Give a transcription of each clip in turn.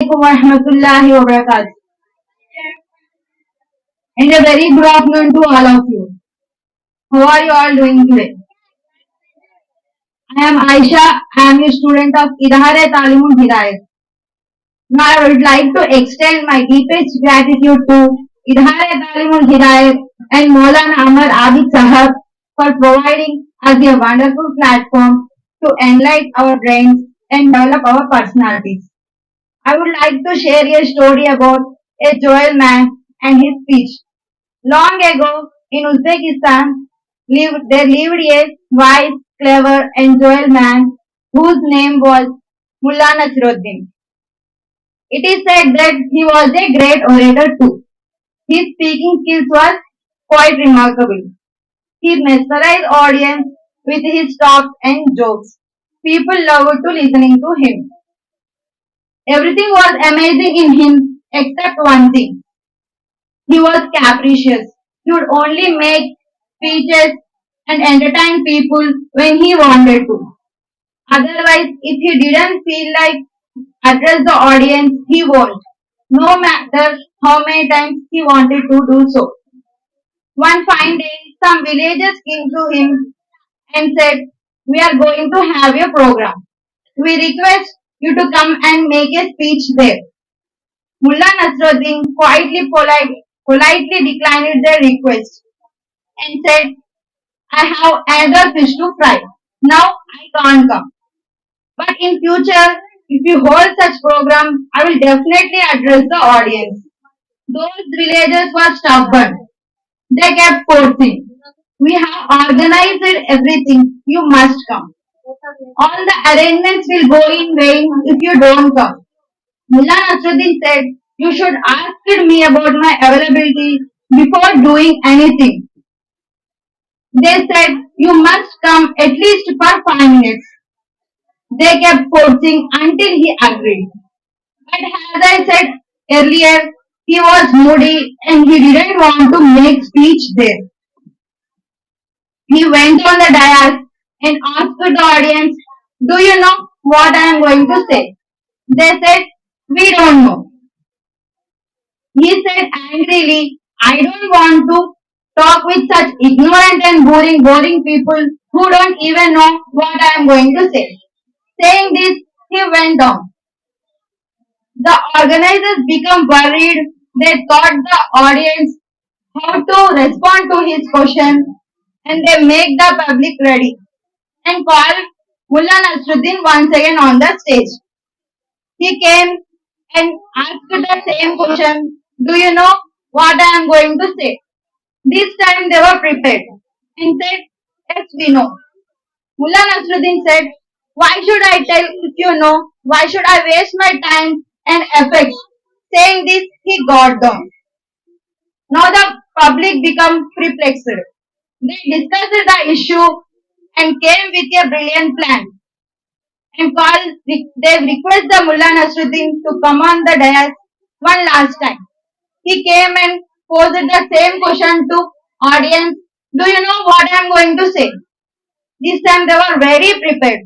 alaikum wa rahmatullahi wa barakatuh. And a very good afternoon to all of you. How are you all doing today? I am Ayesha. I am a student of Idara Taleemul Hidayath. Now I would like to extend my deepest gratitude to Idara Taleemul Hidayath and Maulana Amar Abid Sahab for providing us a wonderful platform to enlighten our brains and develop our personalities. I would like to share a story about a Joel man and his speech. Long ago, in Uzbekistan, there lived a wise, clever, and joyous man whose name was Mullah Nasruddin. It is said that he was a great orator too. His speaking skills was quite remarkable. He mesmerized audience with his talk and jokes. People loved to listening to him. Everything was amazing in him except one thing. He was capricious. He would only make speeches and entertain people when he wanted to. Otherwise, if he didn't feel like address the audience, he won't. No matter how many times he wanted to do so. One fine day, some villagers came to him and said, "We are going to have a program. We request you to come and make a speech there." Mullah Nasruddin politely declined their request and said, "I have another fish to fry. Now I can't come. But in future, if you hold such program, I will definitely address the audience." Those villagers were stubborn. They kept forcing. "We have organized everything. You must come. All the arrangements will go in vain if you don't come." Mullah Nasruddin said, "You should ask me about my availability before doing anything." They said, "You must come at least for 5 minutes." They kept forcing until he agreed. But as I said earlier, he was moody and he didn't want to make speech there. He went on the dais and asked the audience, "Do you know what I am going to say?" They said, "We don't know." He said angrily, "I don't want to talk with such ignorant and boring people who don't even know what I am going to say." Saying this, he went on. The organizers became worried. They thought the audience how to respond to his question and they make the public ready and called Mullah Nasruddin once again on the stage. He came and asked the same question, "Do you know what I am going to say?" This time they were prepared and said, "Yes, we know." Mullah Nasruddin said, "Why should I tell if you know? Why should I waste my time and effort?" Saying this, he got down. Now the public became perplexed. They discussed the issue and came with a brilliant plan and they request the Mullah Nasruddin to come on the dais one last time. He came and posed the same question to audience. "Do you know what I am going to say?" This time they were very prepared.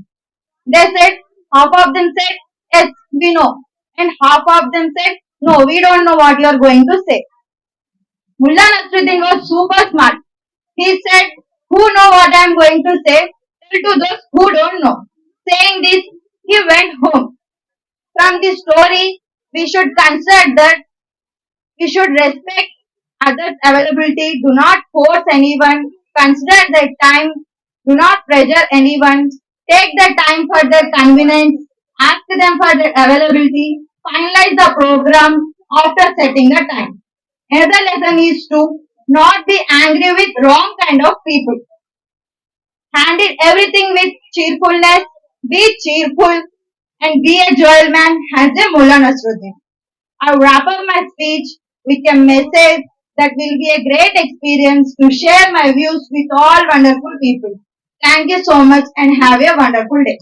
They said, half of them said, "Yes, we know." And half of them said, "No, we don't know what you are going to say." Mullah Nasruddin was super smart. He said, "Who know what I am going to say? Tell to those who don't know." Saying this, he went home. From this story, we should consider that we should respect others' availability. Do not force anyone. Consider their time. Do not pressure anyone. Take the time for their convenience. Ask them for their availability. Finalize the program after setting the time. Another lesson is to not be angry with wrong kind of people. Handle everything with cheerfulness. Be cheerful and be a joyful man as a Mullah Nasruddin. I wrap up my speech with a message that will be a great experience to share my views with all wonderful people. Thank you so much and have a wonderful day.